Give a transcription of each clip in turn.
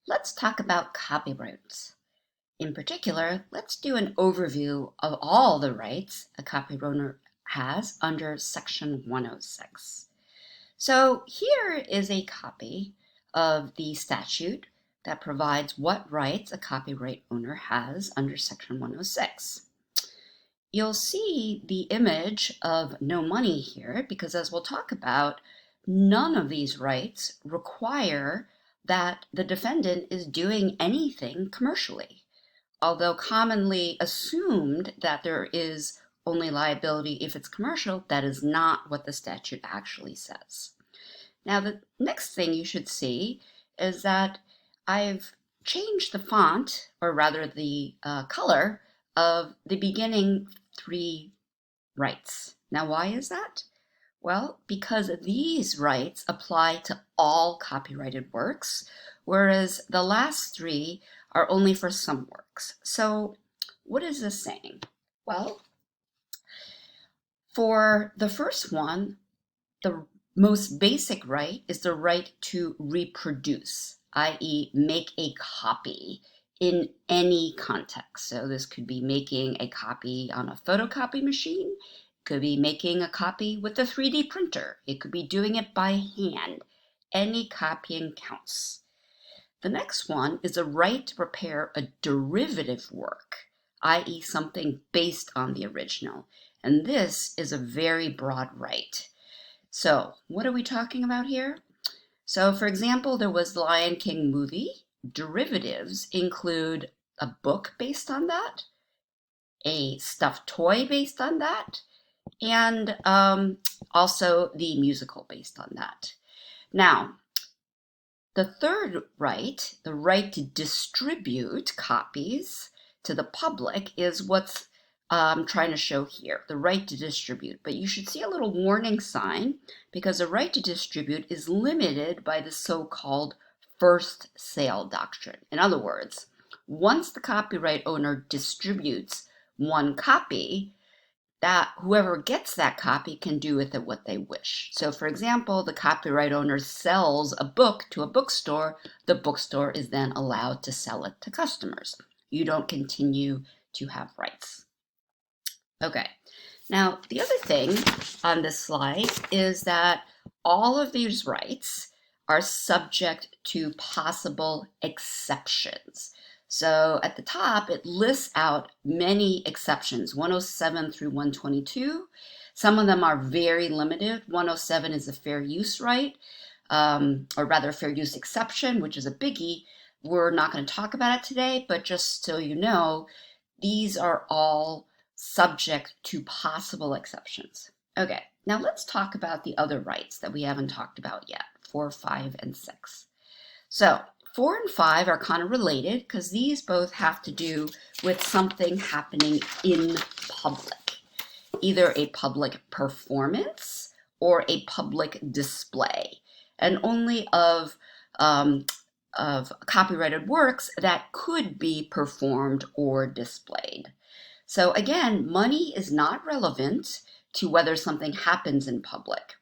Let's talk about copyrights. In particular, let's do an overview of all the rights a copyright owner has under Section 106. So here is a copy of the statute that provides what rights a copyright owner has under Section 106. You'll see the image of no money here because, as we'll talk about, none of these rights require that the defendant is doing anything commercially. Although commonly assumed that there is only liability if it's commercial, that is not what the statute actually says. Now, the next thing you should see is that I've changed the font, or rather the color, of the beginning three rights. Now, why is that? Well, because these rights apply to all copyrighted works, whereas the last three are only for some works. So, what is this saying? Well, for the first one, the most basic right is the right to reproduce, i.e., make a copy in any context. So this could be making a copy on a photocopy machine, it could be making a copy with a 3D printer, it could be doing it by hand. Any copying counts. The next one is a right to prepare a derivative work, i.e., something based on the original. And this is a very broad right. So, what are we talking about here? So, for example, there was the Lion King movie. Derivatives include a book based on that, a stuffed toy based on that, and also the musical based on that. Now, the third right, the right to distribute copies to the public, is what's I'm trying to show here, the right to distribute. But you should see a little warning sign because the right to distribute is limited by the so-called first sale doctrine. In other words, once the copyright owner distributes one copy, that whoever gets that copy can do with it what they wish. So for example, the copyright owner sells a book to a bookstore, the bookstore is then allowed to sell it to customers. You don't continue to have rights. Okay, now the other thing on this slide is that all of these rights are subject to possible exceptions. So at the top, it lists out many exceptions, 107 through 122. Some of them are very limited. 107 is a fair use right, or rather fair use exception, which is a biggie. We're not going to talk about it today, but just so you know, these are all subject to possible exceptions. Okay, now let's talk about the other rights that we haven't talked about yet, 4, 5, and 6. So 4 and 5 are kind of related because these both have to do with something happening in public, either a public performance or a public display, and only of copyrighted works that could be performed or displayed. So again, money is not relevant to whether something happens in public.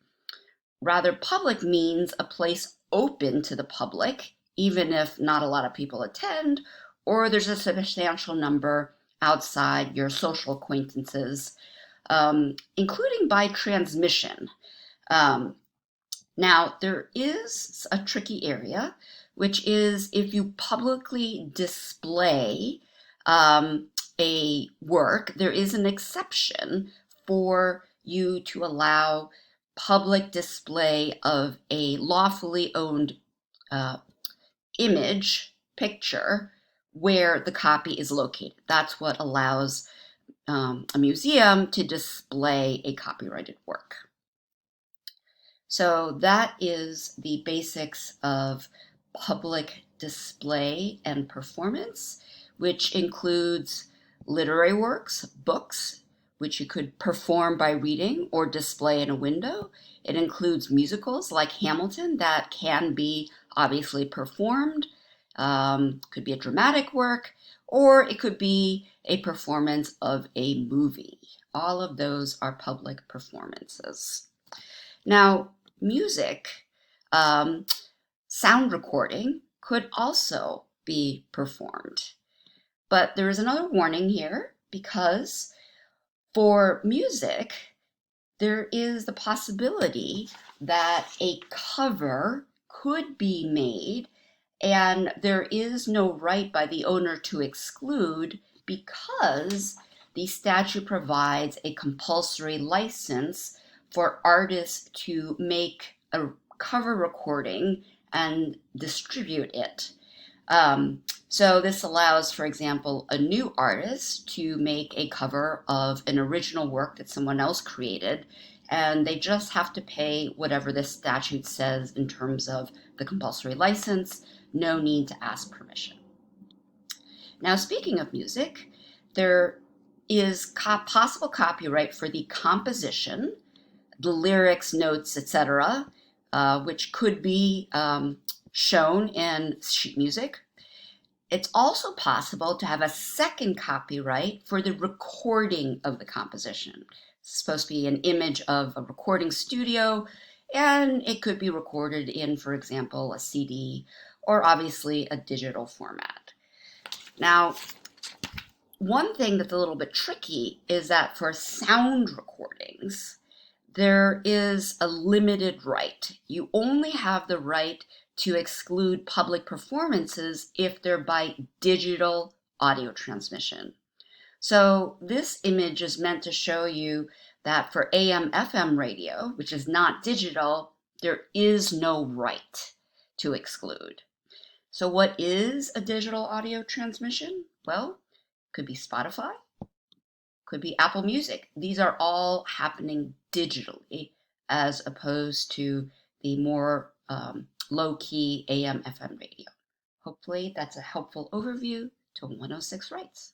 Rather, public means a place open to the public, even if not a lot of people attend, or there's a substantial number outside your social acquaintances, including by transmission. Now, there is a tricky area, which is if you publicly display a work, there is an exception for you to allow public display of a lawfully owned image, picture, where the copy is located. That's what allows a museum to display a copyrighted work. So that is the basics of public display and performance, which includes literary works, books, which you could perform by reading or display in a window. It includes musicals like Hamilton that can be obviously performed, could be a dramatic work, or it could be a performance of a movie. All of those are public performances. Now, music, sound recording could also be performed. But there is another warning here because for music, there is the possibility that a cover could be made and there is no right by the owner to exclude because the statute provides a compulsory license for artists to make a cover recording and distribute it. So this allows, for example, a new artist to make a cover of an original work that someone else created, and they just have to pay whatever the statute says in terms of the compulsory license. No need to ask permission. Now, speaking of music, there is possible copyright for the composition, the lyrics, notes, etc., which could be shown in sheet music. It's also possible to have a second copyright for the recording of the composition. It's supposed to be an image of a recording studio, and it could be recorded in, for example, a CD or obviously a digital format. Now, one thing that's a little bit tricky is that for sound recordings, there is a limited right. You only have the right to exclude public performances if they're by digital audio transmission. So this image is meant to show you that for AM/FM radio, which is not digital, there is no right to exclude. So what is a digital audio transmission? Well, could be Spotify, could be Apple Music. These are all happening digitally as opposed to the more low-key AM/FM radio. Hopefully that's a helpful overview to 106 rights.